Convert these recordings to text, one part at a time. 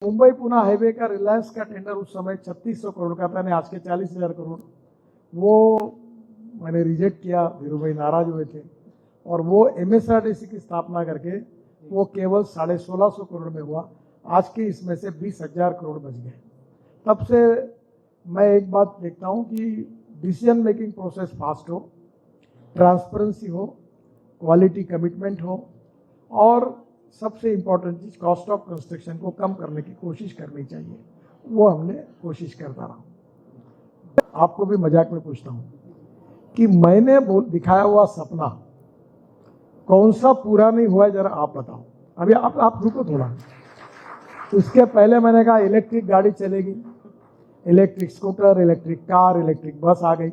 Mumbai Pune highway का रिलायंस का tender उस समय 3600 करोड़ का था, आज के 40,000 करोड़, वो मैंने रिजेक्ट किया। धीरू भाई नाराज हुए थे और वो एमएसआरडीसी की स्थापना करके वो केवल 1650 करोड़ में हुआ। आज के इसमें से 20,000 करोड़ बच गए। तब से मैं एक बात देखता हूँ कि डिसीजन मेकिंग प्रोसेस फास्ट हो, ट्रांसपेरेंसी हो, क्वालिटी कमिटमेंट हो और सबसे important cheese cost of construction को कम करने की कोशिश करनी चाहिए। वो हमने कोशिश करता रहा। आपको भी मजाक में पूछता हूँ कि मैंने दिखाया हुआ सपना कौन सा पूरा नहीं हुआ है, जरा आप बताओ। अभी आप रुको थोड़ा। इसके पहले मैंने कहा इलेक्ट्रिक गाड़ी चलेगी, electric scooter, electric car, electric bus आ गई।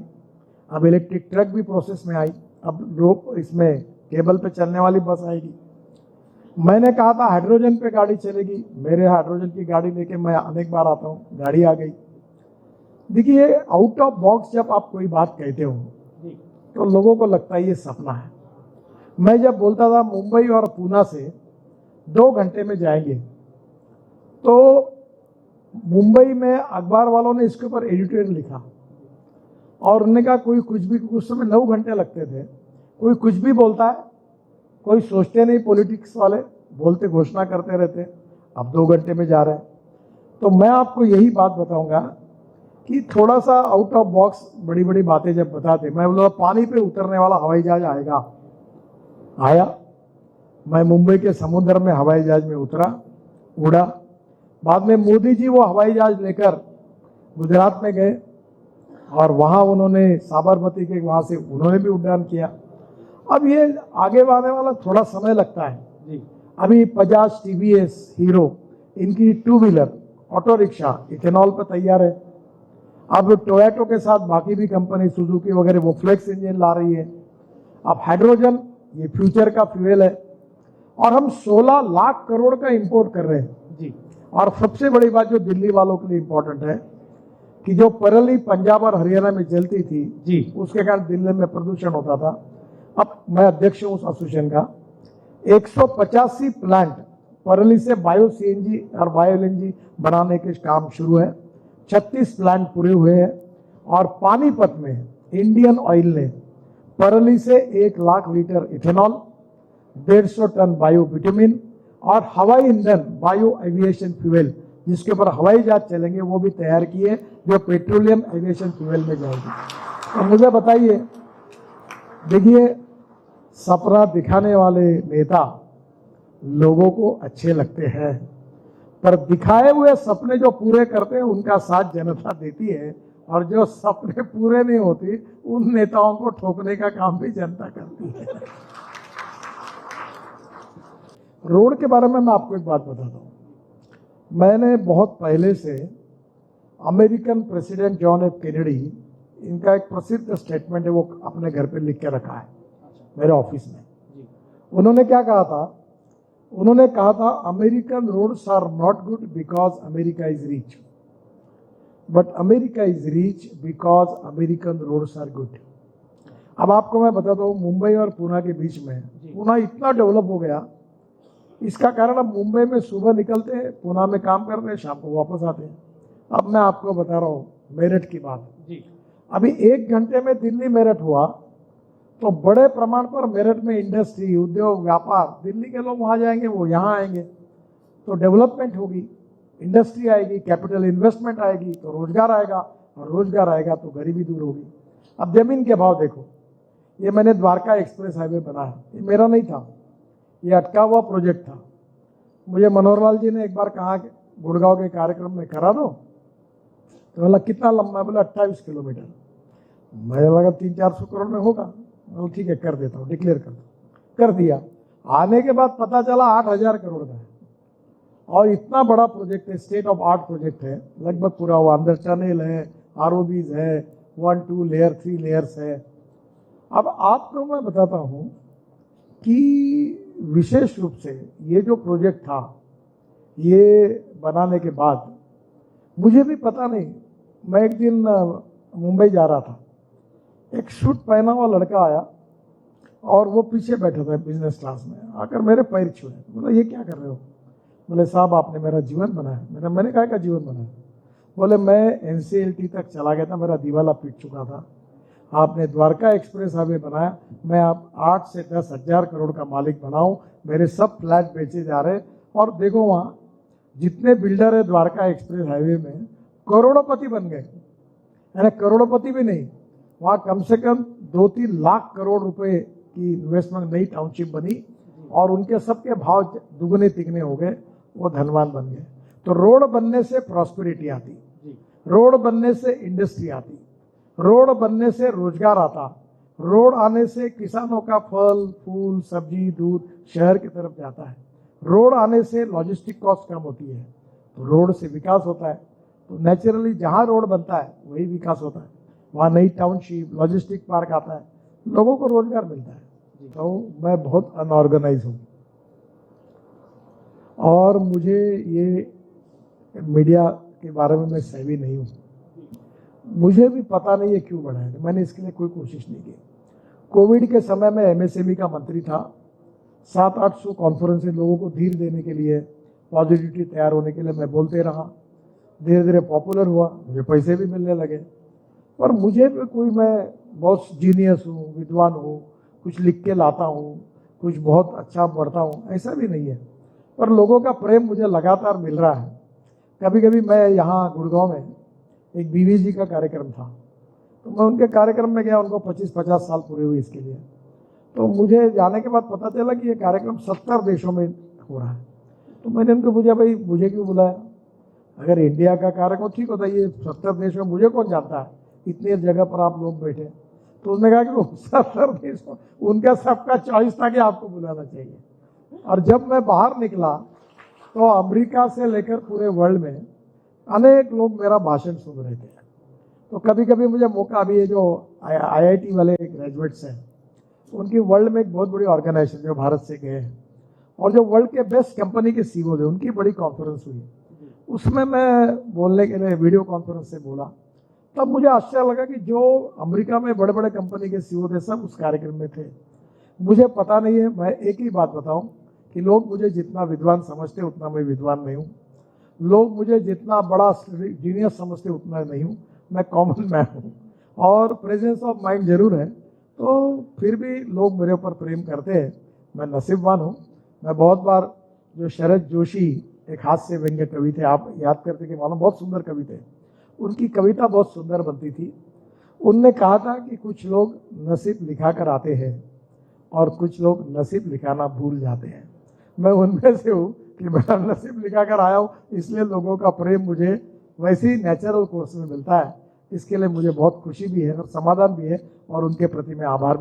अब इलेक्ट्रिक ट्रक भी प्रोसेस में आई। अब रोप इसमें केबल पे चलने वाली बस आएगी। मैंने कहा था हाइड्रोजन पे गाड़ी चलेगी, मेरे हाइड्रोजन की गाड़ी लेके मैं अनेक बार आता हूँ, गाड़ी आ गई। देखिए, आउट ऑफ बॉक्स जब आप कोई बात कहते हो तो लोगों को लगता है ये सपना है। मैं जब बोलता था मुंबई और पुणे से 2 घंटे में जाएंगे, तो मुंबई में अखबार वालों ने इसके ऊपर एडिटोरियल लिखा और उन्होंने कहा कोई कुछ भी, उस समय 9 घंटे लगते थे, कोई कुछ भी बोलता है, कोई सोचते नहीं, पॉलिटिक्स वाले बोलते घोषणा करते रहते, अब 2 घंटे में जा रहे हैं। तो मैं आपको यही बात बताऊंगा कि थोड़ा सा आउट ऑफ बॉक्स बड़ी बड़ी बातें जब बताते। मैं बोला पानी पे उतरने वाला हवाई जहाज आएगा, आया। मैं मुंबई के समुद्र में हवाई जहाज में उतरा, उड़ा। बाद में मोदी जी वो हवाई जहाज लेकर गुजरात में गए और वहां उन्होंने साबरमती के वहां से उन्होंने भी उड्डान किया। अब ये आगे बढ़ने वाला थोड़ा समय लगता है जी। अभी बजाज, टीवीएस, हीरो, इनकी 2 व्हीलर, ऑटो रिक्शा इथेनॉल पर तैयार है। अब टोयोटो के साथ बाकी भी कंपनी सुजुकी वगैरह वो फ्लेक्स इंजन ला रही है। अब हाइड्रोजन ये फ्यूचर का फ्यूल है और हम 16 लाख करोड़ का इंपोर्ट कर रहे हैं जी। और सबसे बड़ी बात जो दिल्ली वालों के लिए इंपॉर्टेंट है कि जो परली पंजाब और हरियाणा में जलती थी जी, उसके कारण दिल्ली में प्रदूषण होता था। अब मैं अध्यक्ष हूं उस एसोसिएशन का। 185 प्लांट परली से बायो सीएनजी और बायो एलएनजी बनाने के काम शुरू है। 36 प्लांट पूरे हुए हैं और पानीपत में इंडियन ऑयल ने परली से 1 lakh litre ethanol, 150 ton bio bitumen और हवाई ईंधन बायो एविएशन फ्यूल, जिसके ऊपर हवाई जहाज चलेंगे, वो भी तैयार किए, जो पेट्रोलियम एविएशन फ्यूल में जाएगी। तो मुझे बताइए, देखिए, सपना दिखाने वाले नेता लोगों को अच्छे लगते हैं, पर दिखाए हुए सपने जो पूरे करते हैं उनका साथ जनता देती है, और जो सपने पूरे नहीं होती उन नेताओं को ठोकने का काम भी जनता करती है। रोड के बारे में मैं आपको एक बात बताता हूँ। मैंने बहुत पहले से American president John F Kennedy, इनका एक प्रसिद्ध स्टेटमेंट है, वो अपने घर पे लिख के रखा है मेरे ऑफिस में। उन्होंने क्या कहा था? उन्होंने कहा था American roads are not good because America is rich, but America is rich because American roads are good. अब आपको मैं बताता हूँ, मुंबई और पुणे के बीच में पुणे इतना डेवलप हो गया, इसका कारण अब मुंबई में सुबह निकलते हैं, पुणे में काम करते हैं, शाम को वापस आते हैं। अब मैं आपको बता रहा हूँ मेरठ की बात जी। अभी 1 घंटे में दिल्ली मेरठ हुआ, तो बड़े प्रमाण पर मेरठ में इंडस्ट्री, उद्योग, व्यापार, दिल्ली के लोग वहां जाएंगे, वो यहाँ आएंगे, तो डेवलपमेंट होगी, इंडस्ट्री आएगी, कैपिटल इन्वेस्टमेंट आएगी, तो रोजगार आएगा, और रोजगार आएगा तो गरीबी दूर होगी। अब जमीन के भाव देखो, ये मैंने द्वारका एक्सप्रेस हाईवे बनाया, ये मेरा नहीं था, ये अटका हुआ प्रोजेक्ट था। मुझे मनोहर लाल जी ने एक बार कहा कि गुड़गांव के कार्यक्रम में करा दो, तो बोला कितना लंबा? बोला 28 किलोमीटर। मुझे लगा 300-400 करोड़ में होगा। ठीक है, कर देता हूँ, डिक्लेयर कर दो। कर दिया। आने के बाद पता चला 8,000 करोड़ का है, और इतना बड़ा प्रोजेक्ट है, स्टेट ऑफ आर्ट प्रोजेक्ट है, लगभग पूरा हुआ। अंदर टनल है, आरओबीज है, 1, 2 लेयर, 3 लेयर्स है। अब आपको मैं बताता हूँ कि विशेष रूप से ये जो प्रोजेक्ट था, ये बनाने के बाद मुझे भी पता नहीं, मैं एक दिन मुंबई जा रहा था, एक सूट पहना हुआ लड़का आया और वो पीछे बैठा था बिजनेस क्लास में, आकर मेरे पैर छुए। बोला ये क्या कर रहे हो? बोले साहब आपने मेरा जीवन बनाया। मैंने कहा का जीवन बनाया? बोले मैं NCLT तक चला गया था, मेरा दीवाला पीट चुका था। आपने द्वारका एक्सप्रेस हाईवे बनाया, मैं आप 8 से 10 हजार करोड़ का मालिक बनाऊं, मेरे सब फ्लैट बेचे जा रहे। और देखो वहाँ जितने बिल्डर है द्वारका एक्सप्रेस हाईवे में करोड़पति बन गए, यानी करोड़पति भी नहीं, वहाँ कम से कम 2-3 लाख करोड़ रुपए की इन्वेस्टमेंट, नई टाउनशिप बनी और उनके सबके भाव दुगने तिगने हो गए, वो धनवान बन गए। तो रोड बनने से प्रॉस्पेरिटी आती, रोड बनने से इंडस्ट्री आती, रोड बनने से रोजगार आता, रोड आने से किसानों का फल फूल सब्जी दूध शहर की तरफ जाता है, रोड आने से लॉजिस्टिक कॉस्ट कम होती है, तो रोड से विकास होता है। तो नेचुरली जहाँ रोड बनता है वही विकास होता है, वहाँ नई टाउनशिप लॉजिस्टिक पार्क आता है, लोगों को रोजगार मिलता है। तो मैं बहुत अनऑर्गेनाइज हूँ और मुझे ये मीडिया के बारे में मैं सहवी नहीं हूँ, मुझे भी पता नहीं है क्यों बढ़ा है, मैंने इसके लिए कोई कोशिश नहीं की। कोविड के समय में MSME का मंत्री था, 700-800 कॉन्फ्रेंसें लोगों को धीर देने के लिए, पॉजिटिविटी तैयार होने के लिए मैं बोलते रहा। धीरे धीरे पॉपुलर हुआ, मुझे पैसे भी मिलने लगे। पर मुझे भी कोई, मैं बहुत जीनियस हूँ, विद्वान हूँ, कुछ लिख के लाता हूँ, कुछ बहुत अच्छा पढ़ता हूँ, ऐसा भी नहीं है। पर लोगों का प्रेम मुझे लगातार मिल रहा है। कभी कभी मैं यहाँ गुड़गांव में एक बीवी जी का कार्यक्रम था, तो मैं उनके कार्यक्रम में गया, उनको 25-50 साल पूरे हुए इसके लिए। तो मुझे जाने के बाद पता चला कि ये कार्यक्रम 70 देशों में हो रहा है। तो मैंने उनको पूछा भाई मुझे क्यों बुलाया, अगर इंडिया का कार्यक्रम ठीक होता, ये 70 देश में मुझे कौन जानता है, इतनी जगह पर आप लोग बैठे। तो उसने कहा कि 70 देशों, उनका सबका चॉइस था कि आपको बुलाना चाहिए। और जब मैं बाहर निकला तो अमेरिका से लेकर पूरे वर्ल्ड में अनेक लोग मेरा भाषण सुन रहे थे। तो कभी कभी मुझे मौका, अभी ये जो IIT वाले ग्रेजुएट्स हैं, उनकी वर्ल्ड में एक बहुत बड़ी ऑर्गेनाइजेशन जो भारत से गए हैं और जो वर्ल्ड के बेस्ट कंपनी के CEO थे, उनकी बड़ी कॉन्फ्रेंस हुई, उसमें मैं बोलने के लिए वीडियो कॉन्फ्रेंस से बोला। तब मुझे आश्चर्य लगा कि जो अमेरिका में बड़े बड़े कंपनी के CEO थे सब उस कार्यक्रम में थे। मुझे पता नहीं है, मैं एक ही बात बताऊं कि लोग मुझे जितना विद्वान समझते उतना मैं विद्वान नहीं हूँ, लोग मुझे जितना बड़ा जीनियस समझते उतना नहीं हूँ, मैं कॉमन मैन हूँ। और प्रेजेंस ऑफ माइंड जरूर है, तो फिर भी लोग मेरे ऊपर प्रेम करते हैं, मैं नसीबवान हूँ। मैं बहुत बार, जो शरद जोशी एक हास्य व्यंग्य कवि थे, आप याद करते कि मालूम, बहुत सुंदर कवि थे, उनकी कविता बहुत सुंदर बनती थी। उनने कहा था कि कुछ लोग नसीब लिखा कर आते हैं और कुछ लोग नसीब लिखाना भूल जाते हैं। मैं उनमें से हूँ कि मैं नसीब लिखा कर आया हूँ, इसलिए लोगों का प्रेम मुझे वैसे ही नेचुरल कोर्स में मिलता है। इसके लिए मुझे बहुत खुशी भी है और समाधान भी है और उनके प्रति मैं आभार